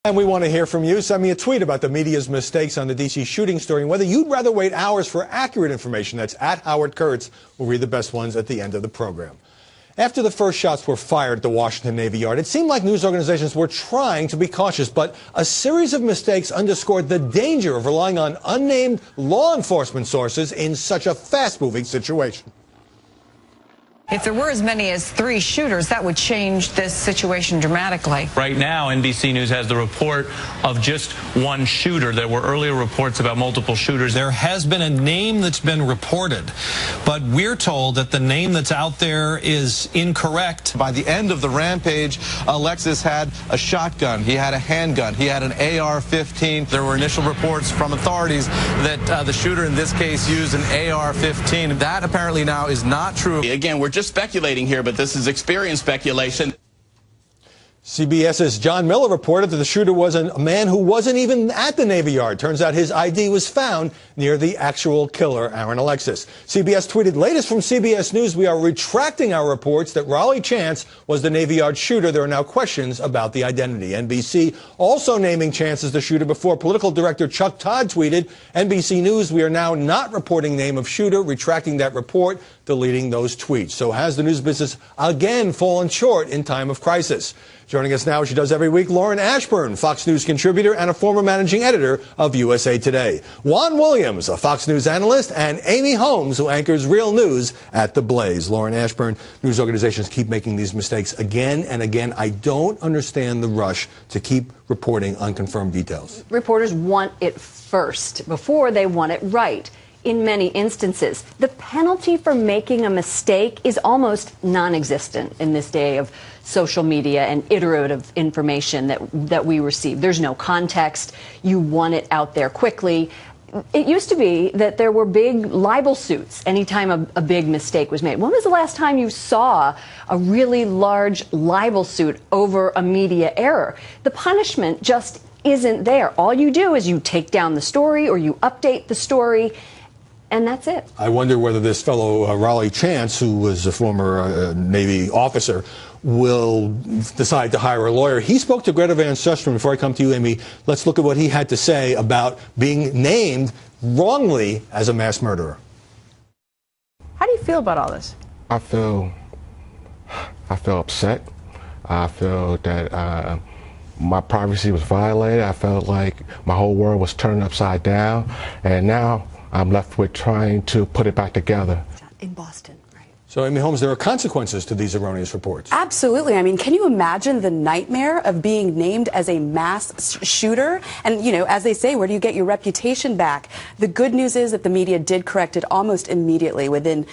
And we want to hear from you. Send me a tweet about the media's mistakes on the D.C. shooting story and whether you'd rather wait hours for accurate information. That's at Howard Kurtz. We'll read the best ones at the end of the program. After the first shots were fired at the Washington Navy Yard, it seemed like news organizations were trying to be cautious, but a series of mistakes underscored the danger of relying on unnamed law enforcement sources in such a fast-moving situation. If there were as many as 3 shooters, that would change this situation dramatically. Right now, NBC News has the report of just 1 shooter. There were earlier reports about multiple shooters. There has been a name that's been reported, but we're told that the name that's out there is incorrect. By the end of the rampage, Alexis had a shotgun, he had a handgun, he had an AR-15. There were initial reports from authorities that the shooter in this case used an AR-15. That apparently now is not true. Again, we're just speculating here, but this is experienced speculation. CBS's John Miller reported that the shooter was a man who wasn't even at the Navy Yard. Turns out his ID was found near the actual killer, Aaron Alexis. CBS tweeted, latest from CBS News, we are retracting our reports that Raleigh Chance was the Navy Yard shooter. There are now questions about the identity. NBC also naming Chance as the shooter before political director Chuck Todd tweeted, NBC News, we are now not reporting name of shooter, retracting that report, deleting those tweets. So has the news business again fallen short in time of crisis? Joining us now, as she does every week, Lauren Ashburn, Fox News contributor and a former managing editor of USA Today. Juan Williams, a Fox News analyst, and Amy Holmes, who anchors Real News at The Blaze. Lauren Ashburn, news organizations keep making these mistakes again and again. I don't understand the rush to keep reporting unconfirmed details. Reporters want it first before they want it right. In many instances, the penalty for making a mistake is almost non-existent in this day of social media and iterative information that we receive. There's no context. You want it out there quickly. It used to be that there were big libel suits anytime a big mistake was made. When was the last time you saw a really large libel suit over a media error? The punishment just isn't there. All you do is you take down the story or you update the story, and that's it. I wonder whether this fellow, Raleigh Chance, who was a former Navy officer, will decide to hire a lawyer. He spoke to Greta Van Susteren. Before I come to you, Amy, let's look at what he had to say about being named wrongly as a mass murderer. How do you feel about all this? I feel upset. I feel that my privacy was violated. I felt like my whole world was turned upside down, and now I'm left with trying to put it back together. In Boston. So, Amy Holmes, there are consequences to these erroneous reports. Absolutely. I mean, can you imagine the nightmare of being named as a mass shooter? And, you know, as they say, where do you get your reputation back? The good news is that the media did correct it almost immediately, within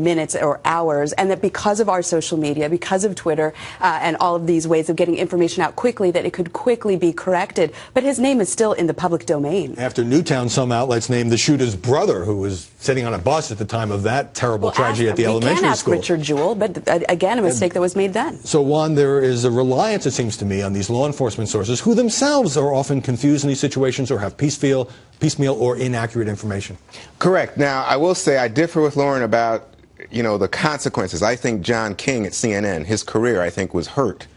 minutes or hours, and that because of our social media, because of Twitter, and all of these ways of getting information out quickly, that it could quickly be corrected. But his name is still in the public domain. After Newtown, some outlets named the shooter's brother, who was sitting on a bus at the time of that terrible tragedy at the elementary ask school. Richard Jewell, but again, a mistake that was made then. So, Juan, there is a reliance, it seems to me, on these law enforcement sources who themselves are often confused in these situations or have piecemeal or inaccurate information. Correct. Now, I will say I differ with Lauren about, you know, the consequences. I think John King at CNN, his career, I think, was hurt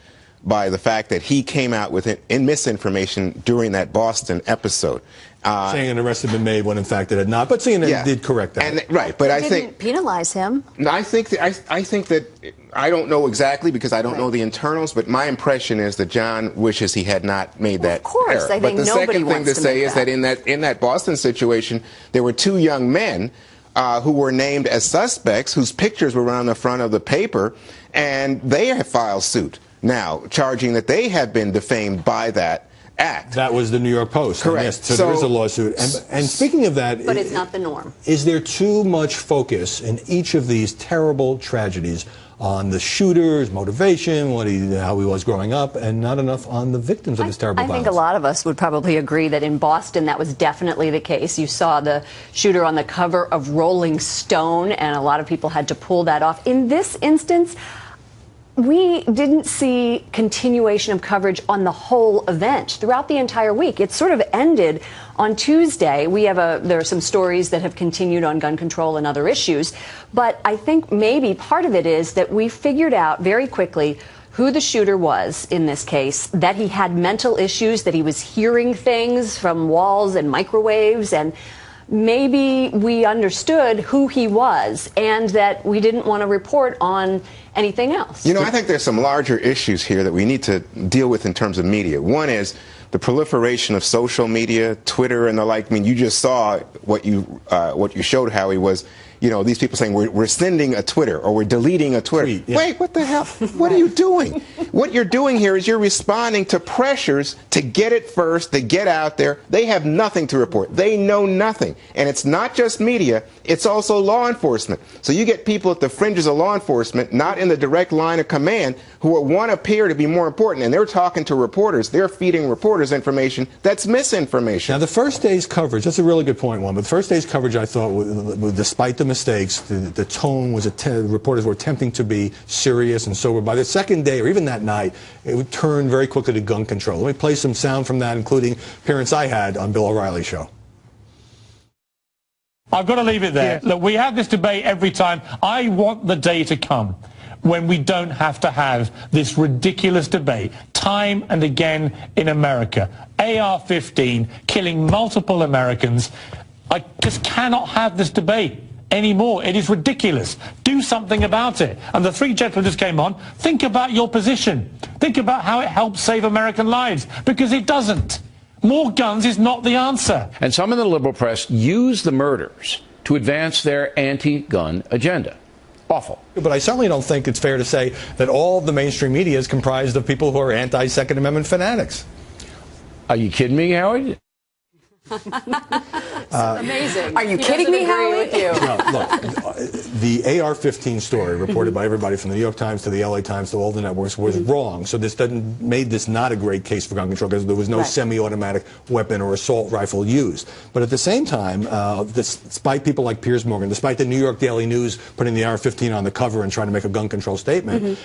by the fact that he came out with misinformation during that Boston episode. Saying an arrest had been made when in fact it had not, but CNN did correct that. And, right, but I think penalize him. I think that I don't know exactly because I don't know the internals, but my impression is that John wishes he had not made that. Of course, error. I think but the nobody second thing wants to say is that in that Boston situation, there were 2 young men who were named as suspects, whose pictures were on the front of the paper, and they have filed suit now, charging that they have been defamed by that act. That was the New York Post. Correct. Yes, so there is a lawsuit. And speaking of that... But it's not the norm. Is there too much focus in each of these terrible tragedies on the shooter's motivation, how he was growing up, and not enough on the victims of this terrible violence? I think a lot of us would probably agree that in Boston that was definitely the case. You saw the shooter on the cover of Rolling Stone, and a lot of people had to pull that off. In this instance, we didn't see continuation of coverage on the whole event throughout the entire week. It sort of ended on Tuesday. There are some stories that have continued on gun control and other issues, but I think maybe part of it is that we figured out very quickly who the shooter was in this case, that he had mental issues, that he was hearing things from walls and microwaves, and maybe we understood who he was and that we didn't want to report on anything else. You know, I think there's some larger issues here that we need to deal with in terms of media. One is the proliferation of social media, Twitter and the like. I mean, you just saw what you showed, Howie, was, you know, these people saying we're sending a Twitter or we're deleting a Twitter. Tweet, yeah. Wait, what the hell? What are you doing? What you're doing here is you're responding to pressures to get it first, to get out there. They have nothing to report. They know nothing. And it's not just media, it's also law enforcement. So you get people at the fringes of law enforcement, not in the direct line of command, who want to appear to be more important. And they're talking to reporters. They're feeding reporters information that's misinformation. Now, the first day's coverage, that's a really good point, Juan, but the first day's coverage, I thought, despite the mistakes, the tone was, reporters were attempting to be serious and sober. By the second day, or even that night, it would turn very quickly to gun control. Let me play some sound from that, including appearance I had on Bill O'Reilly's show. I've got to leave it there. Look, we have this debate every time. I want the day to come when we don't have to have this ridiculous debate time and again in America. AR-15 killing multiple Americans. I just cannot have this debate anymore. It is ridiculous. Do something about it. And the three gentlemen just came on. Think about your position. Think about how it helps save American lives, because it doesn't. More guns is not the answer. And some in the liberal press use the murders to advance their anti-gun agenda. Awful. But I certainly don't think it's fair to say that all of the mainstream media is comprised of people who are anti-Second Amendment fanatics. Are you kidding me, Howard? Amazing. Are you kidding me, Howie? With you. No, look, the AR-15 story reported by everybody from the New York Times to the LA Times to all the networks was wrong. So this made this not a great case for gun control, because there was no semi-automatic weapon or assault rifle used. But at the same time, despite people like Piers Morgan, despite the New York Daily News putting the AR-15 on the cover and trying to make a gun control statement,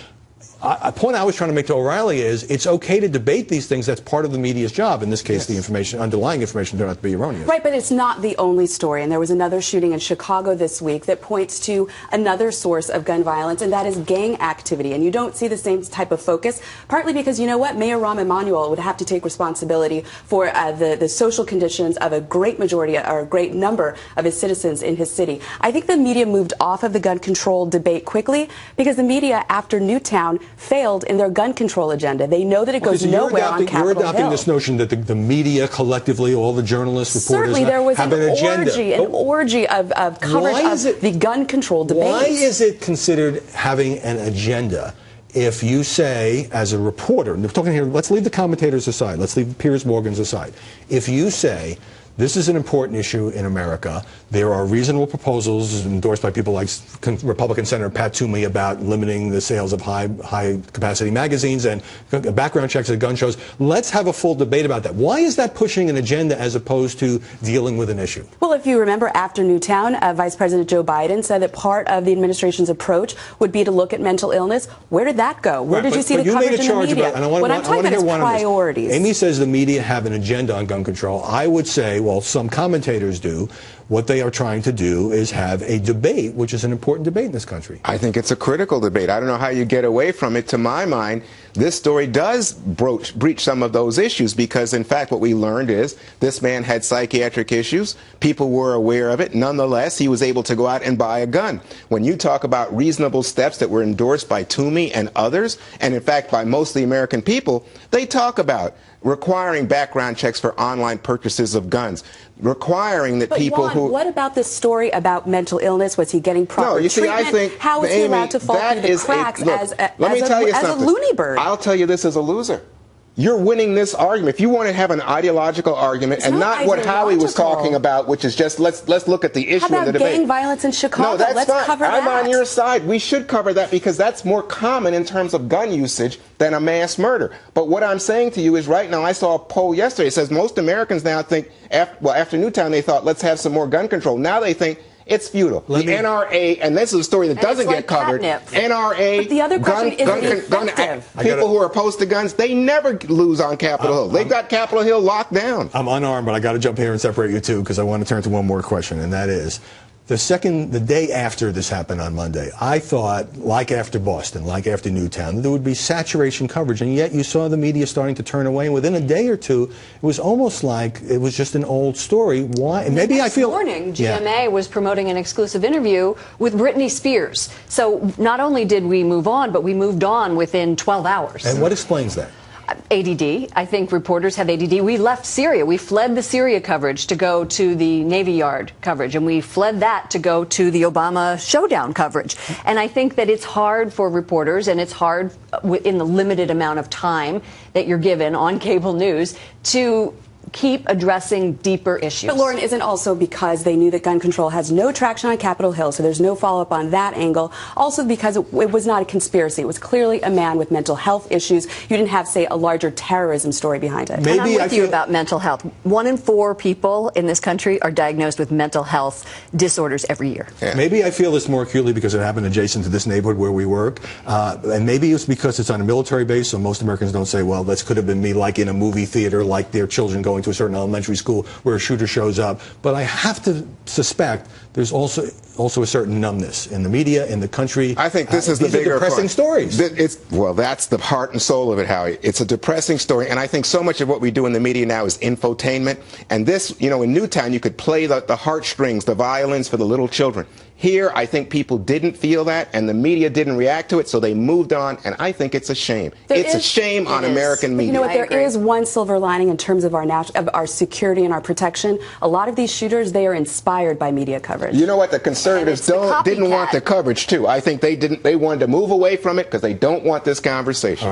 a point I was trying to make to O'Reilly is it's okay to debate these things. That's part of the media's job. In this case, the underlying information turned out to be erroneous. Right, but it's not the only story. And there was another shooting in Chicago this week that points to another source of gun violence, and that is gang activity. And you don't see the same type of focus, partly because, you know what, Mayor Rahm Emanuel would have to take responsibility for the social conditions of a great majority or a great number of his citizens in his city. I think the media moved off of the gun control debate quickly because the media, after Newtown, failed in their gun control agenda. They know that it goes nowhere on Capitol Hill. You're adopting this notion that the media collectively, all the journalists, reporters, certainly there was have an agenda. An orgy of coverage of the gun control debate. Why is it considered having an agenda if you say, as a reporter, and we're talking here, let's leave the commentators aside, let's leave Piers Morgan's aside. If you say, this is an important issue in America. There are reasonable proposals endorsed by people like Republican Senator Pat Toomey about limiting the sales of high-capacity magazines and background checks at gun shows. Let's have a full debate about that. Why is that pushing an agenda as opposed to dealing with an issue? Well, if you remember, after Newtown, Vice President Joe Biden said that part of the administration's approach would be to look at mental illness. Where did that go? Where did you see the coverage in the media? What I'm talking about is priorities. Amy says the media have an agenda on gun control. I would say, well, some commentators do. What they are trying to do is have a debate, which is an important debate in this country. I think it's a critical debate. I don't know how you get away from it. To my mind, this story does breach some of those issues because, in fact, what we learned is this man had psychiatric issues. People were aware of it. Nonetheless, he was able to go out and buy a gun. When you talk about reasonable steps that were endorsed by Toomey and others, and in fact by most of the American people, they talk about requiring background checks for online purchases of guns, requiring that people who... What about this story about mental illness? Was he getting proper treatment? I think, how is he allowed to fall through the cracks as a loony bird? I'll tell you this as a loser. You're winning this argument. If you want to have an ideological argument and not what Howie was talking about, which is just let's look at the issue of the debate. How about gang violence in Chicago? No, that's let's fine. cover that. I'm on your side. We should cover that because that's more common in terms of gun usage than a mass murder. But what I'm saying to you is right now, I saw a poll yesterday. It says most Americans now think, after Newtown, they thought, let's have some more gun control. Now they think, it's futile. The NRA, and this is a story that doesn't get covered. NRA, but the other question is people who are opposed to guns, they never lose on Capitol Hill. They've got Capitol Hill locked down. I'm unarmed, but I got to jump here and separate you two because I want to turn to one more question, and that is, the day after this happened on Monday, I thought, like after Boston, like after Newtown, there would be saturation coverage, and yet you saw the media starting to turn away. And within a day or two, it was almost like it was just an old story. Why? And maybe I feel. This morning, GMA was promoting an exclusive interview with Britney Spears. So not only did we move on, but we moved on within 12 hours. And what explains that? ADD. I think reporters have ADD. We left Syria. We fled the Syria coverage to go to the Navy Yard coverage, and we fled that to go to the Obama showdown coverage. And I think that it's hard for reporters, and it's hard in the limited amount of time that you're given on cable news to keep addressing deeper issues. But Lauren, isn't also because they knew that gun control has no traction on Capitol Hill, so there's no follow-up on that angle. Also because it was not a conspiracy. It was clearly a man with mental health issues. You didn't have, say, a larger terrorism story behind it. Maybe I'm with you about mental health. 1 in 4 people in this country are diagnosed with mental health disorders every year. Yeah. Maybe I feel this more acutely because it happened adjacent to this neighborhood where we work. And maybe it's because it's on a military base, so most Americans don't say, well, this could have been me, like in a movie theater, like their children going to a certain elementary school where a shooter shows up. But I have to suspect there's also a certain numbness in the media, in the country. I think this is the bigger depressing stories. Well, that's the heart and soul of it, Howie. It's a depressing story, and I think so much of what we do in the media now is infotainment. And this, you know, in Newtown, you could play the heartstrings, the violins for the little children. Here, I think people didn't feel that, and the media didn't react to it, so they moved on, and I think it's a shame. It's a shame on American media. You know what, there is one silver lining in terms of our security and our protection. A lot of these shooters, they are inspired by media coverage. You know what, the conservatives didn't want the coverage, too. I think they wanted to move away from it because they don't want this conversation.